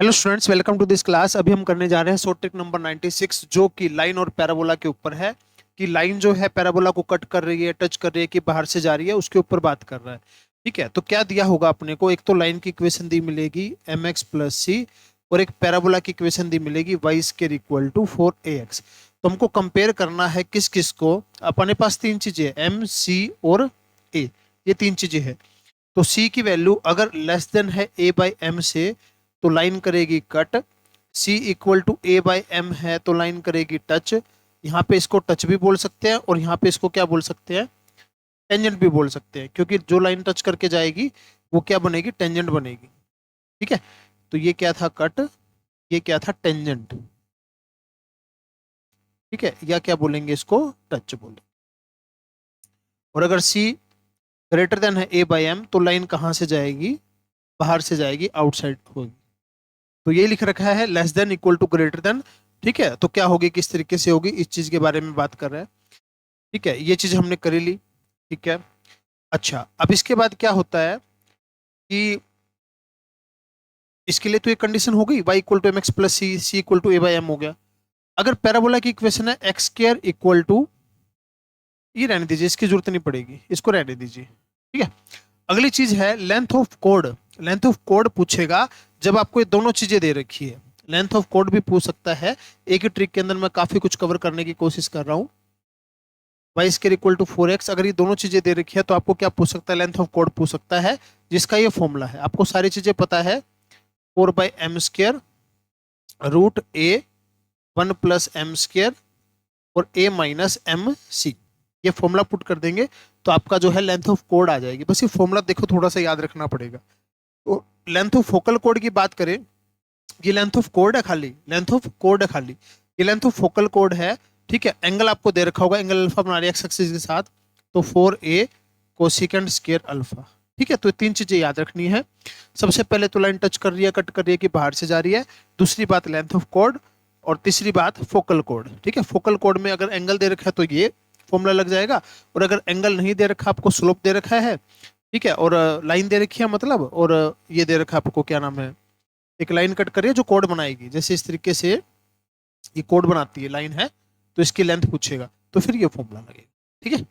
Hello students, welcome to this class. अभी हम करने जा रहे हैं शॉर्ट ट्रिक नंबर 96 जो कि लाइन और पैराबोला के ऊपर है। कि लाइन जो है पैराबोला को कट कर रही है, टच कर रही है कि बाहर से जा रही है, उसके ऊपर बात कर रहा है। ठीक है, तो क्या दिया होगा अपने को? एक तो लाइन की इक्वेशन दी मिलेगी mx प्लस सी, और एक पैराबोला की इक्वेशन दी मिलेगी y square equal to 4ax। तो हमको कंपेयर करना है किस किस को। अपने पास तीन चीजें हैं, m c और a। ये तीन चीजें हैं। तो c की वैल्यू अगर लेस देन है a बाई एम से तो लाइन करेगी cut. c equal to a by M है तो लाइन करेगी टच। यहाँ पे इसको टच भी बोल सकते हैं और यहाँ पे इसको क्या बोल सकते हैं? टेंजेंट भी बोल सकते हैं, क्योंकि जो लाइन टच करके जाएगी वो क्या बनेगी? टेंजेंट बनेगी। ठीक है, तो ये क्या था? कट। ये क्या था? टेंजेंट। ठीक है, या क्या बोलेंगे इसको? टच बोलेंगे। और अगर c ग्रेटर देन है a बाई एम तो लाइन कहाँ से जाएगी? बाहर से जाएगी, आउटसाइड होगी। तो ये लिख रखा है less than equal to greater than. ठीक है, तो क्या होगी, किस तरीके से होगी, इस चीज के बारे में बात कर रहे हैं। ठीक है, ये चीज हमने कर ली। ठीक है, अच्छा अब इसके बाद क्या होता है कि इसके लिए तो ये कंडीशन हो गई, y equal to M X plus C, C equal to A by M हो गया। अगर पैराबोला की इक्वेशन है एक्स स्क्वायर इक्वल टू, ये रहने दीजिए, इसकी जरूरत नहीं पड़ेगी, इसको रहने दीजिए। ठीक है, अगली चीज है length of code. Length of code पूछेगा जब आपको ये दोनों चीजें दे रखी है। लेंथ ऑफ कोड भी पूछ सकता है। एक ही ट्रिक के अंदर मैं काफी कुछ कवर करने की कोशिश कर रहा हूँ। Y square equal to 4x, अगर ये दोनों चीजें दे रखी है तो आपको क्या पूछ सकता है? लेंथ ऑफ कोड पूछ सकता है, जिसका ये फॉर्मूला है। आपको सारी चीजें पता है। 4/m² रूट ए 1+m² और a माइनस एम सी। ये फॉर्मूला पुट कर देंगे तो आपका जो है लेंथ ऑफ कोड आ जाएगी। बस ये फॉर्मूला देखो, थोड़ा सा याद रखना पड़ेगा। तो लेंथ ऑफ फोकल कोड की बात करें, ये लेंथ ऑफ कोड है खाली, लेंथ ऑफ कोड है खाली, ये लेंथ ऑफ फोकल कोड है। ठीक है, एंगल आपको दे रखा होगा, एंगल अल्फा बना रही है एक्स एक्सिस के साथ, तो 4a कोसेकेंट स्क्वायर अल्फा। ठीक है, तो ये तीन चीजें याद रखनी है। सबसे पहले तो लाइन टच कर रही है, कट कर रही है कि बाहर से जा रही है। दूसरी बात लेंथ ऑफ कोड, और तीसरी बात फोकल कोड। ठीक है, फोकल कोड में अगर एंगल दे रखा है तो ये फॉर्मूला लग जाएगा, और अगर एंगल नहीं दे रखा, आपको स्लोप दे रखा है, ठीक है, और लाइन दे रखी है मतलब, और ये दे रखा है आपको, क्या नाम है, एक लाइन कट करिए जो कोड बनाएगी, जैसे इस तरीके से ये कोड बनाती है, लाइन है, तो इसकी लेंथ पूछेगा, तो फिर ये फॉर्मूला लगेगा। ठीक है,